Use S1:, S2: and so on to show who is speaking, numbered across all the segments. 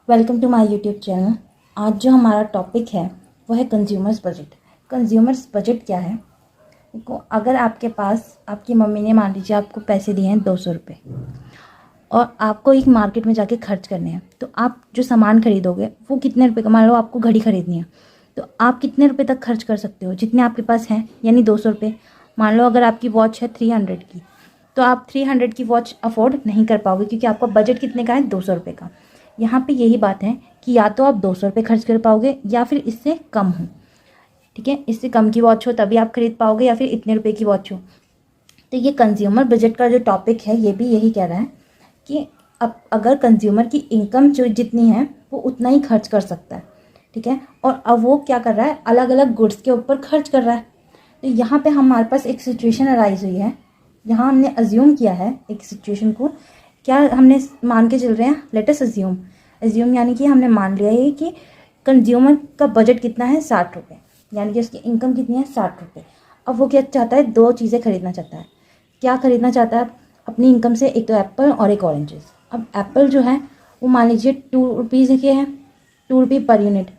S1: Welcome to my YouTube channel. आज जो हमारा टॉपिक है वो है कंज्यूमर्स बजट। कंज्यूमर्स बजट क्या है? देखो, अगर आपके पास आपकी मम्मी ने मान लीजिए आपको पैसे दिए हैं 200 रुपये और आपको एक मार्केट में जाके खर्च करने हैं, तो आप जो सामान खरीदोगे वो कितने रुपए का? मान लो आपको घड़ी खरीदनी है, तो आप कितने रुपए तक खर्च कर सकते हो? जितने आपके पास हैं, यानी 200 रुपये। मान लो अगर आपकी वॉच है 300 की, तो आप 300 की वॉच अफोर्ड नहीं कर पाओगे क्योंकि आपका बजट कितने का है? 200 रुपये का। यहाँ पे यही बात है कि या तो आप 200 रुपये खर्च कर पाओगे या फिर इससे कम हो। ठीक है, इससे कम की वॉच हो तभी आप खरीद पाओगे या फिर इतने रुपए की वॉच हो। तो ये कंज्यूमर बजट का जो टॉपिक है ये भी यही कह रहा है कि अब अगर कंज्यूमर की इनकम जो जितनी है वो उतना ही खर्च कर सकता है। ठीक है, और अब वो क्या कर रहा है? अलग अलग गुड्स के ऊपर खर्च कर रहा है। तो यहाँ पे हमारे पास एक सिचुएशन अराइज हुई है। यहाँ हमने अज्यूम किया है एक सिचुएशन को। क्या हमने मान के चल रहे हैं? लेट अस अज्यूम यानी कि हमने मान लिया है कि कंज्यूमर का बजट कितना है? 60 रुपये, यानी कि उसकी इनकम कितनी है? 60 रुपये। अब वो क्या चाहता है? दो चीज़ें खरीदना चाहता है। क्या खरीदना चाहता है अपनी इनकम से? एक तो एप्पल और एक ऑरेंजेस। अब एप्पल जो है वो मान लीजिए 2 रुपीज़ के हैं, 2 रुपये पर यूनिट।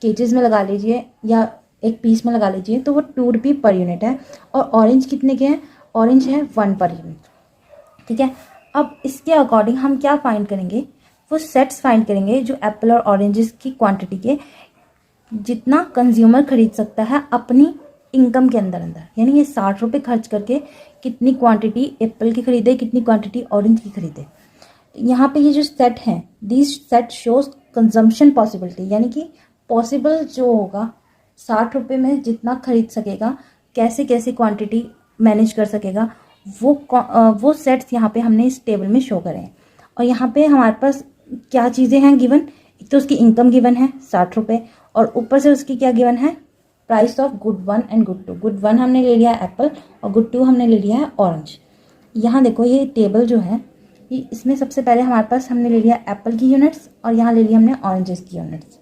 S1: केजेस में लगा लीजिए या एक पीस में लगा लीजिए तो वो 2 रुपये पर यूनिट है। और ऑरेंज कितने के हैं? ऑरेंज है 1 पर यूनिट। ठीक है, अब इसके अकॉर्डिंग हम क्या फाइंड करेंगे? वो सेट्स फाइंड करेंगे जो एप्पल और ऑरेंजेस की क्वांटिटी के जितना कंज्यूमर खरीद सकता है अपनी इनकम के अंदर यानी ये 60 रुपये खर्च करके कितनी क्वांटिटी एप्पल की खरीदे, कितनी क्वांटिटी ऑरेंज की खरीदे। यहाँ पे ये जो सेट हैं, this set shows consumption possibility, यानी कि पॉसिबल जो होगा 60 रुपये में जितना खरीद सकेगा, कैसे कैसे क्वांटिटी मैनेज कर सकेगा, वो सेट्स यहाँ पे हमने इस टेबल में शो करें। और यहाँ पे हमारे पास क्या चीज़ें हैं गिवन? एक तो उसकी इनकम गिवन है 60 रुपये और ऊपर से उसकी क्या गिवन है? Price of good 1 and good 2। Good 1 हमने ले लिया है एप्पल और गुड 2 हमने ले लिया है ऑरेंज। यहाँ देखो ये टेबल जो है इसमें सबसे पहले हमारे पास हमने ले लिया एप्पल की यूनिट्स और यहाँ ले लिया हमने ऑरेंजेस की यूनिट्स।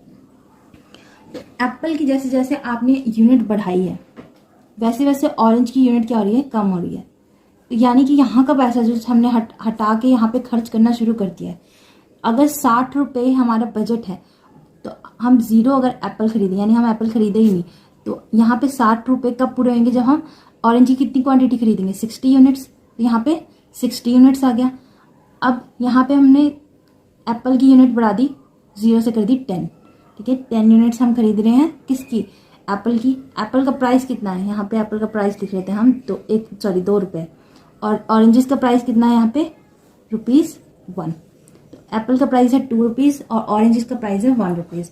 S1: एप्पल की जैसे जैसे आपने यूनिट बढ़ाई है वैसे वैसे ऑरेंज की यूनिट क्या हो रही है? कम हो रही है। तो यानी कि यहाँ का पैसा जो हमने हटा के यहाँ पे खर्च करना शुरू कर दिया है। अगर 60 रुपये हमारा बजट है तो हम ज़ीरो अगर एप्पल खरीदें, यानी हम एप्पल खरीदे ही नहीं, तो यहाँ पे 60 रुपये कब पूरे होंगे? जब हम ऑरेंज की कितनी क्वांटिटी खरीदेंगे? 60 यूनिट्स। तो यहाँ पे 60 यूनिट्स आ गया। अब यहाँ पे हमने एप्पल की यूनिट बढ़ा दी, 0 से कर दी 10। ठीक है, 10 यूनिट्स हम खरीद रहे हैं किसकी? एप्पल की। एप्पल का प्राइस कितना है? यहाँ पे एप्पल का प्राइस लिख लेते हैं हम, तो 2 रुपये। और ऑरेंजेस का प्राइस कितना है यहाँ पे? ₹1। तो एप्पल का प्राइस है 2 रुपीज़ और ऑरेंजेस का प्राइस है 1 रुपीज़।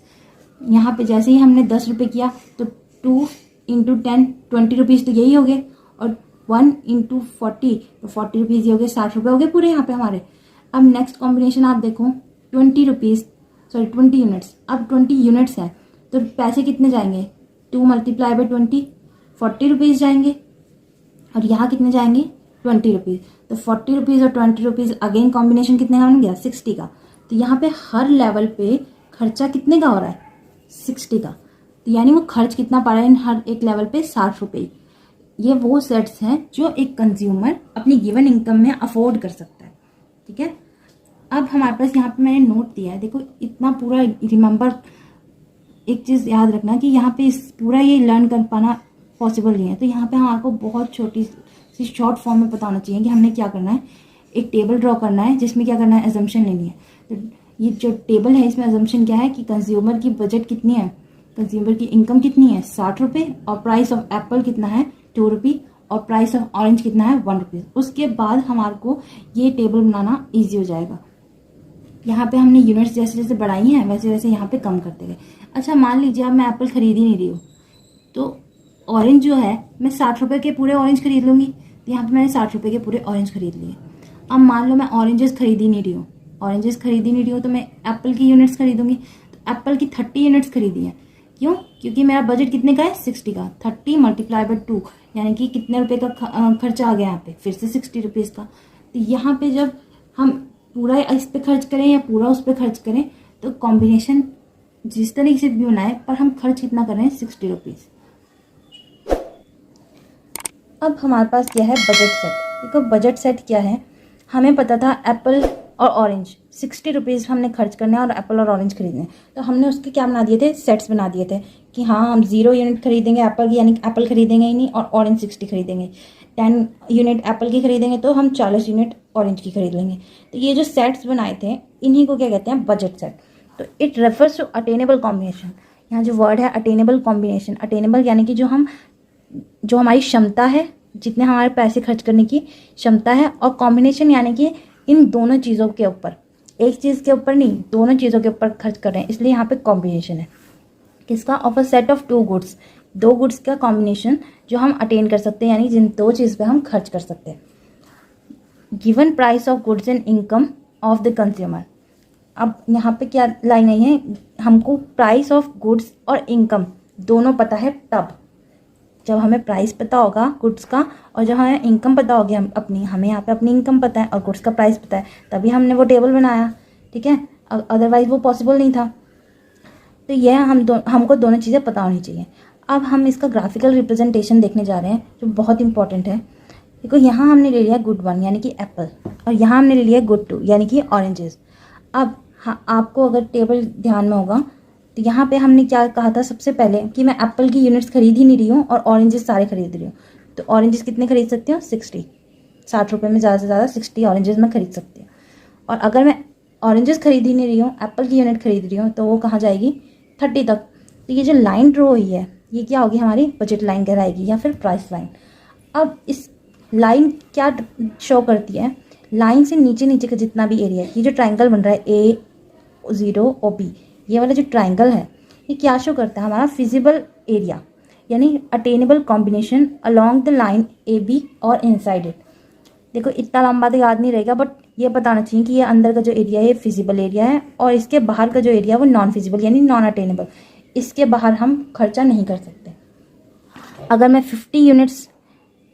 S1: यहाँ पे जैसे ही हमने 10 रुपये किया तो 2 इंटू 10 20 रुपीज़, तो यही हो गए। और 1 इंटू 40 तो 40 रुपीज़ ये हो गए, 60 रुपये हो गए पूरे यहाँ पे हमारे। अब नेक्स्ट कॉम्बिनेशन आप देखो, 20 यूनिट्स। अब 20 यूनिट्स हैं तो पैसे कितने जाएंगे? 2 मल्टीप्लाई बाई 20 40 रुपीज़ जाएंगे। और यहाँ कितने जाएंगे? 20 रुपीज़। तो 40 रुपीज़ और 20 रुपीज़ अगेन कॉम्बिनेशन कितने का बन गया? 60 का। तो यहाँ पे हर लेवल पे खर्चा कितने का हो रहा है? 60 का। तो यानी वो खर्च कितना पड़ रहा है हर एक लेवल पे? 60 रुपये। ये वो सेट्स हैं जो एक कंज्यूमर अपनी गिवन इनकम में अफोर्ड कर सकता है। ठीक है, अब हमारे पास यहाँ पे मैंने नोट दिया है, देखो इतना पूरा रिमेंबर, एक चीज़ याद रखना कि यहाँ पे इस पूरा ये लर्न कर पाना पॉसिबल नहीं है। तो यहाँ पे हमारे को बहुत छोटी सी शॉर्ट फॉर्म में पता होना चाहिए कि हमने क्या करना है। एक टेबल ड्रॉ करना है जिसमें क्या करना है? एजम्पशन लेनी है। तो ये जो टेबल है इसमें एजम्पशन क्या है कि कंज्यूमर की बजट कितनी है, कंज्यूमर की इनकम कितनी है? 60 रुपये और प्राइस ऑफ एप्पल कितना है? 2 रुपये और प्राइस ऑफ ऑरेंज कितना है? 1 रुपीज़। उसके बाद हमारे को ये टेबल बनाना ईजी हो जाएगा। यहाँ पे हमने यूनिट्स जैसे जैसे बढ़ाई हैं वैसे वैसे यहाँ पे कम करते गए। अच्छा, मान लीजिए अब मैं एप्पल खरीद ही नहीं रही हूँ, तो ऑरेंज जो है मैं 60 रुपये के पूरे ऑरेंज खरीद लूँगी। तो यहाँ पे मैंने 60 रुपये के पूरे ऑरेंज खरीद लिए। अब मान लो मैं ऑरेंजेस खरीद ही नहीं रही हूँ, तो मैं एप्पल की यूनिट्स खरीदूंगी। तो एप्पल की 30 यूनिट्स खरीदी हैं। क्यों? क्योंकि मेरा बजट कितने का है? 60 का। 30 मल्टीप्लाई बाई 2 यानी कि कितने रुपए का खर्चा आ गया यहाँ पे? फिर से 60 रुपीज़ का। तो यहाँ पे जब हम पूरा इस पे खर्च करें या पूरा उस पे खर्च करें तो कॉम्बिनेशन जिस तरीके से भी बनाए, पर हम खर्च कितना कर रहे हैं? 60 रुपीज़। अब हमारे पास क्या है? Budget set. देखो बजट सेट क्या है, हमें पता था एप्पल और ऑरेंज ₹60 हमने खर्च करने हैं और एप्पल और ऑरेंज खरीदने हैं। तो हमने उसके क्या बना दिए थे, सेट्स बना दिए थे कि हाँ हम 0 यूनिट खरीदेंगे एप्पल की, यानी एप्पल खरीदेंगे ही नहीं, और ऑरेंज 60 खरीदेंगे। 10 यूनिट एप्पल की खरीदेंगे तो हम 40 यूनिट ऑरेंज की खरीद लेंगे। तो ये जो सेट्स बनाए थे इन्हीं को क्या कहते हैं, बजट सेट। तो it refers to attainable combination. यहाँ जो वर्ड है अटेनेबल कॉम्बिनेशन, अटेनेबल यानी कि जो हमारी क्षमता है, जितने हमारे पैसे खर्च करने की क्षमता है, और कॉम्बिनेशन यानी कि इन दोनों चीज़ों के ऊपर, एक चीज़ के ऊपर नहीं, दोनों चीज़ों के ऊपर खर्च कर रहे हैं, इसलिए यहाँ पे कॉम्बिनेशन है। किसका, of a set of 2 goods, 2 goods का कॉम्बिनेशन जो हम अटेन कर सकते हैं, यानी जिन 2 चीज़ पे हम खर्च कर सकते हैं। Given price of goods and income of the consumer. अब यहाँ पे क्या लाइन आई है, हमको प्राइस ऑफ गुड्स और इनकम दोनों पता है तब जब हमें प्राइस पता होगा गुड्स का, और जब हमें इनकम पता होगी हमें यहाँ पे अपनी इनकम पता है और गुड्स का प्राइस पता है, तभी हमने वो टेबल बनाया, ठीक है। अदरवाइज वो पॉसिबल नहीं था। तो यह हमको दोनों चीज़ें पता होनी चाहिए। अब हम इसका ग्राफिकल रिप्रेजेंटेशन देखने जा रहे हैं जो बहुत इंपॉर्टेंट है। देखो यहाँ हमने ले लिया गुड 1 यानी कि एप्पल, और यहाँ हमने ले लिया गुड 2 यानी कि ऑरेंजेस। अब हाँ, आपको अगर टेबल ध्यान में होगा तो यहाँ पे हमने क्या कहा था सबसे पहले कि मैं एप्पल की यूनिट्स खरीद ही नहीं रही हूँ और ऑरेंजेस सारे खरीद रही हूँ। तो ऑरेंजेस कितने खरीद सकती हूँ, 60 रुपये में ज़्यादा से ज़्यादा 60 ऑरेंजेस मैं खरीद सकती हूँ। और अगर मैं ऑरेंजेस खरीद ही नहीं रही हूँ, एप्पल की यूनिट खरीद रही हूँ, तो वो कहाँ जाएगी, 30 तक। तो ये जो लाइन ड्रॉ हुई है ये क्या होगी, हमारी बजट लाइन कहलाएगी या फिर प्राइस लाइन। अब इस लाइन क्या शो करती है, लाइन से नीचे नीचे का जितना भी एरिया है, ये जो ट्राइंगल बन रहा है A0 OB, ये वाला जो ट्राइंगल है ये क्या शो करता है, हमारा फिजिबल एरिया, यानी attainable combination along the line AB और इनसाइड इट। देखो इतना लंबा तो याद नहीं रहेगा, बट ये बताना चाहिए कि ये अंदर का जो एरिया है ये फिजिबल एरिया है, और इसके बाहर का जो एरिया है वो नॉन फिजिबल यानी नॉन अटेनेबल। इसके बाहर हम खर्चा नहीं कर सकते। अगर मैं 50 यूनिट्स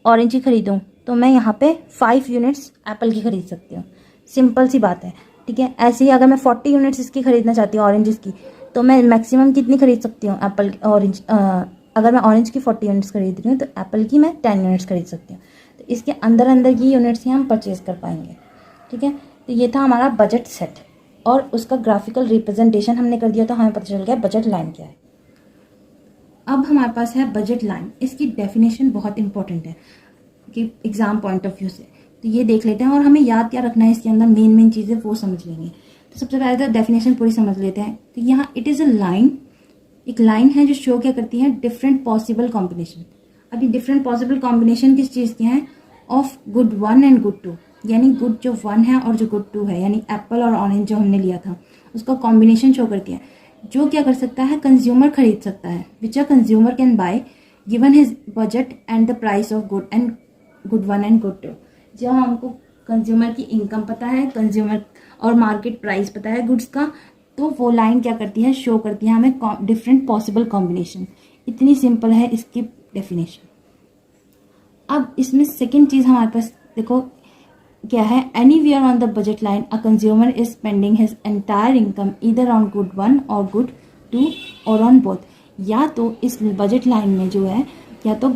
S1: ऑरेंज की खरीदूँ तो मैं यहाँ पे 5 यूनिट्स एप्पल की खरीद सकती हूँ। सिंपल सी बात है, ठीक है। ऐसे ही अगर मैं 40 यूनिट्स इसकी खरीदना चाहती हूँ ऑरेंजेस की, तो मैं मैक्सिमम कितनी खरीद सकती हूँ एप्पल ऑरेंज, अगर मैं ऑरेंज की 40 यूनिट्स खरीद रही हूँ तो एप्पल की मैं 10 यूनिट्स खरीद सकती हूँ। तो इसके अंदर अंदर की यूनिट्स ही हम परचेज कर पाएंगे, ठीक है। तो ये था हमारा बजट सेट, और उसका ग्राफिकल रिप्रेजेंटेशन हमने कर दिया तो हमें पता चल गया बजट लाइन क्या है। अब हमारे पास है बजट लाइन। इसकी डेफिनेशन बहुत इंपॉर्टेंट है कि एग्जाम पॉइंट ऑफ व्यू से, तो ये देख लेते हैं, और हमें याद क्या रखना है इसके अंदर मेन चीज़ें वो समझ लेंगे। तो सबसे पहले तो डेफिनेशन पूरी समझ लेते हैं। तो यहाँ इट इज़ अ लाइन, एक लाइन है जो शो क्या करती है, डिफरेंट पॉसिबल कॉम्बिनेशन। अभी डिफरेंट पॉसिबल कॉम्बिनेशन किस चीज़ के हैं, ऑफ गुड 1 एंड गुड 2, यानी गुड जो 1 है और जो गुड 2 है, यानी एप्पल और ऑरेंज जो हमने लिया था उसका कॉम्बिनेशन शो करती है। जो क्या कर सकता है, कंज्यूमर खरीद सकता है, which a consumer can buy given his budget and the price of good 1 and good 2। जब हमको कंज्यूमर की इनकम पता है, कंज्यूमर और मार्केट प्राइस पता है गुड्स का, तो वो लाइन क्या करती है, शो करती है हमें डिफरेंट पॉसिबल कॉम्बिनेशन। इतनी सिंपल है इसकी डेफिनेशन। अब इसमें सेकंड चीज़ हमारे पास देखो क्या है, anywhere on the budget line a consumer is spending his entire income either on good 1 और गुड 2 और ऑन बोथ। या तो इस बजट लाइन में जो है, या तो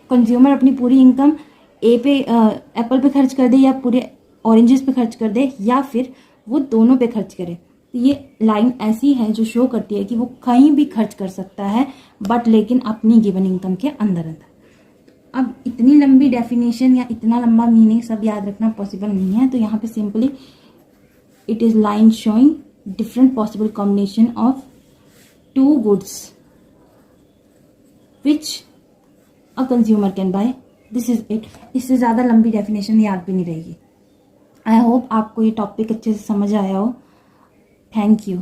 S1: कंज्यूमर अपनी पूरी इनकम एप्पल पे खर्च कर दे, या पूरे ऑरेंजेस पे खर्च कर दे, या फिर वो दोनों पे खर्च करे। तो ये लाइन ऐसी है जो शो करती है कि वो कहीं भी खर्च कर सकता है, बट लेकिन अपनी गिवन इनकम के अंदर अंदर। अब इतनी लंबी डेफिनेशन या इतना लंबा मीनिंग सब याद रखना पॉसिबल नहीं है, तो यहाँ पे simply it is line showing different possible combination of 2 goods which a consumer can bye. This is it. इससे ज़्यादा लंबी डेफिनेशन याद भी नहीं रहेगी। आई होप आपको ये टॉपिक अच्छे से समझ आया हो। Thank you.